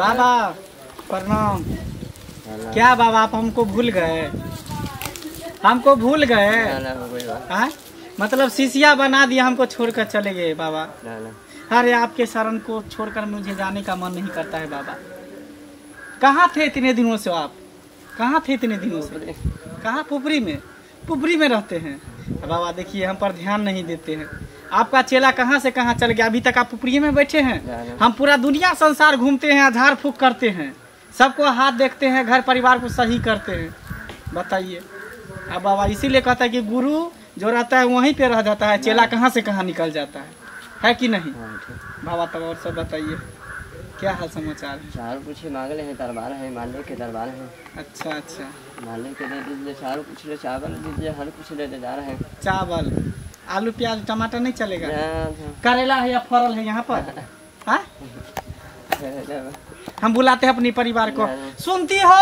बाबा प्रणाम। क्या बाबा आप हमको भूल गए? हमको भूल गए? मतलब शीशिया बना दिया, हमको छोड़कर चले गए बाबा। अरे आपके शरण को छोड़कर मुझे जाने का मन नहीं करता है बाबा। कहाँ थे इतने दिनों से आप? कहाँ थे इतने दिनों से? कहाँ? पुपरी में? पुपरी में रहते हैं बाबा। देखिए हम पर ध्यान नहीं देते हैं। आपका चेला कहाँ से कहाँ चल गया? अभी तक आप पुपरी में बैठे हैं। हम पूरा दुनिया संसार घूमते हैं, झाड़ फूक करते हैं, सबको हाथ देखते हैं, घर परिवार को सही करते हैं। बताइए अब बाबा, इसीलिए कहता है कि गुरु जो रहता है वहीं पे रह जाता है, चेला कहाँ से कहाँ निकल जाता है कि नहीं बाबा? तब और सब बताइए, क्या हाल समाचार है? चार पूछे मांगले हैं, दरबार है, माले के दरबार है। अच्छा अच्छा, माले के दे दीजिए, चार पूछ ले, चावल दीजिए, हर कुछ ले जा रहे हैं। चावल, आलू प्याज टमाटर नहीं चलेगा? करेला है या फरल है यहाँ पर? हाँ? हम बुलाते हैं अपनी परिवार को। सुनती हो,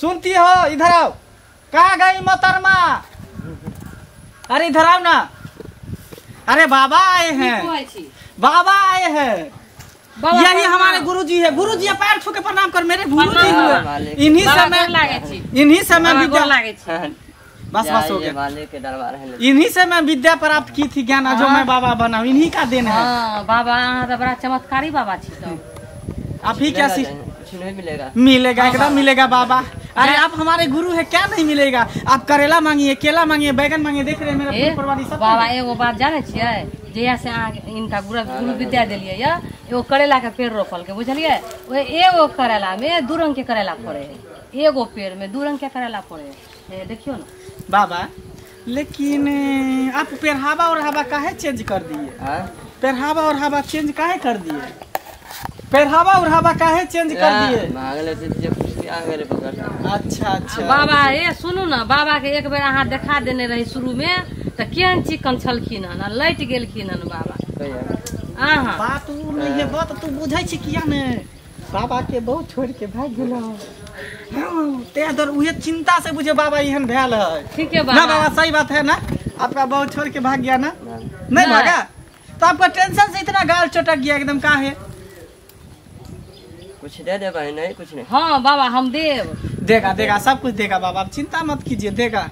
सुनती हो, इधर आओ। कहाँ गई मोहतरमा? अरे इधर आओ ना। अरे बाबा आए हैं, बाबा आए हैं। यही हमारे गुरुजी है। गुरुजी पैर छू के प्रणाम कर, मेरे गुरुजी हुए। इन्हीं से मैं विद्या, बस बस हो गया। इन्हीं से मैं विद्या प्राप्त की थी, ज्ञान जो मैं बाबा बना, इन्हीं का देन है। बाबा तो बड़ा चमत्कारी बाबा थी। आप ही क्या मिलेगा? मिलेगा, एकदम मिलेगा बाबा। अरे आप हमारे गुरु है, क्या नहीं मिलेगा? आप करेला मांगिए, केला मांगिए, बैगन मांगिए। देख रहे हैं मेरा परिवार सब। बाबा एगो बात जाने छियै, जैसे इनका गुरु विद्या दिलिए या एगो करेला के पेड़ रोपल के, बुझलिए? एगो करेला में 2 रंग के करेला फड़े है, एगो पेड़ में 2 रंग के करेला फड़े है। देखियो ना बाबा। लेकिन आप पेरहावा और हवा काहे चेंज कर दिए? पेरहावा और हवा चेंज काहे कर दिए? पेरहावा और हवा काहे चेंज कर दिए? अच्छा अच्छा बाबा, ये सुनू ना, बाबा के एक बेर अहाँ देखा देने रही शुरू में, तो केहन चिकन छलखिन हन, लैट गेलखिन हन बाबा। बात नहीं है, बात तू बुझै छी किया ने? बाबा के बहुत छोड़ के भाग गेलो। ते दर उहे चिंता से बुझे बाबा एहन भेल है। ठीक है बाबा, ना बाबा सही बात है ना? आपका बहुत छोड़ के भाग गया ना? नहीं भागा तो आपका टेंशन से इतना गाल चटक गया एकदम। का है? कुछ दे दे भाई। नहीं कुछ नहीं। हाँ बाबा हम देव। देगा देगा, सब कुछ देगा बाबा, आप चिंता मत कीजिए, देगा,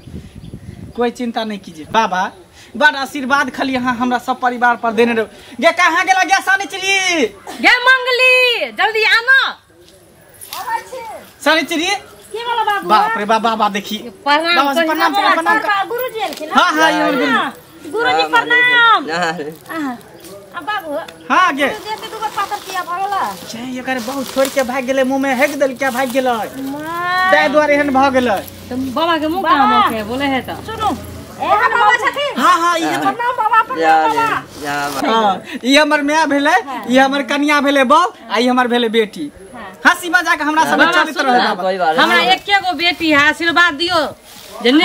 कोई चिंता नहीं कीजिए बाबा। बड़ा आशीर्वाद खाली यहाँ हमरा सब परिवार पर देने रहो। गे कहाँ गेला? गे शनिचरी, गे मंगली, जल्दी आना। शनिचरी बाप रे बाबा, देखिए प्रणाम प्रणाम। गुरुजी एलखिन। हाँ हाँ ये गुरुजी प्रणाम। बाबू हाँ गे देते दुगो पातर किया भगला। जय एकर बहुत छोड़ के भाग गेले, मुंह में हेक देल, क्या भाग गेले ताहि द्वारे एहन भ गेले। तो बाबा के मुंह कहां के बोले है? तो सुनो, एहन बाबा छथिन। हाँ हाँ ये प्रणाम बाबा, प्रणाम बाबा। हाँ ये हमर माय भेले, ये हमर कन्या भेले बहू, आ ये हमर भेले बेटी। हंसी मजाक हमरा सब चलित रहे बाबा। हमरा एकेगो बेटी है, आशीर्वाद दियो बढ़िया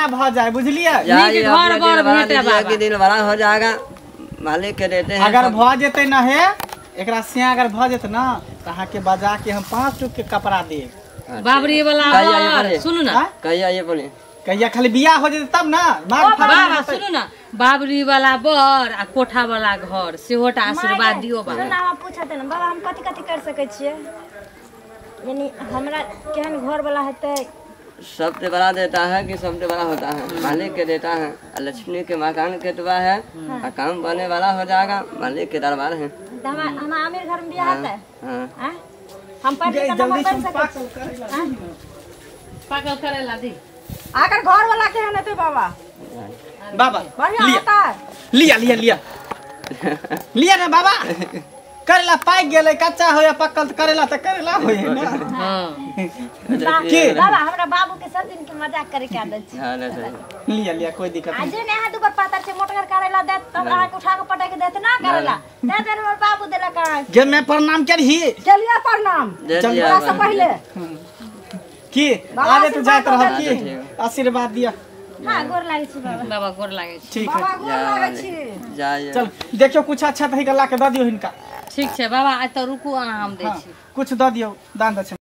भ जाए, बुझलिए? घर बर भेटे बाबा के दिन बड़ा हो जाएगा, मालिक के देते हैं। अगर भ जेते ना है एकरा से, अगर भ जेते ना तो अहाँ के बजा के हम 5 टुक के कपड़ा देब। बाबरी वाला सुनू ना, कहिया ये बोले, कहिया खाली बियाह हो जेते तब ना। बाबा सुनू ना, बाबरी वाला बर आ कोठा वाला घर सेहोटा आशीर्वाद दियो बाबा। नाम पूछते ना बाबा, हम कथि कथि कर सके छिए? यानी हमरा केहन घर वाला हेते? सबसे बड़ा देता है कि सबसे बड़ा होता है, मालिक के देता है। लक्ष्मी के मकान के दुआ है, काम बनने वाला हो जाएगा, मालिक के दरबार है। हम आमिर घर में बियाह है। हम पढ़ के नंबर बन सके। पागल करेला दी आकर घर वाला के है तो बाबा। बाबा लिया लिया लिया लिया ना बाबा। करेला पाक गेले, कच्चा हो या पक्कल करेला तो करेला हो ना। के बाबा हमरा बाबू के सब दिन के मजाक करे के आदत छै। लिया लिया कोई दिक्कत नहीं। आज ने यहाँ दुबर पातर से मोटगर करेला दे, तब आके उठा के पटा के देते ना करेला दे दे। हमर बाबू देला का गे मैं प्रणाम करही। चलिए प्रणाम, चलला से पहले की आगे तो जात रह की आशीर्वाद दिया। हां गोर लागे छी बाबा। बाबा गोर लागे छी। ठीक है, बाबा गोर लागे छी। जाइए चल देखियो कुछ अच्छा तही गला के द दियो हिनका। ठीक छै बाबा, आज तो रुकू, हम दे छी कुछ द दियो दान दक्षिणा।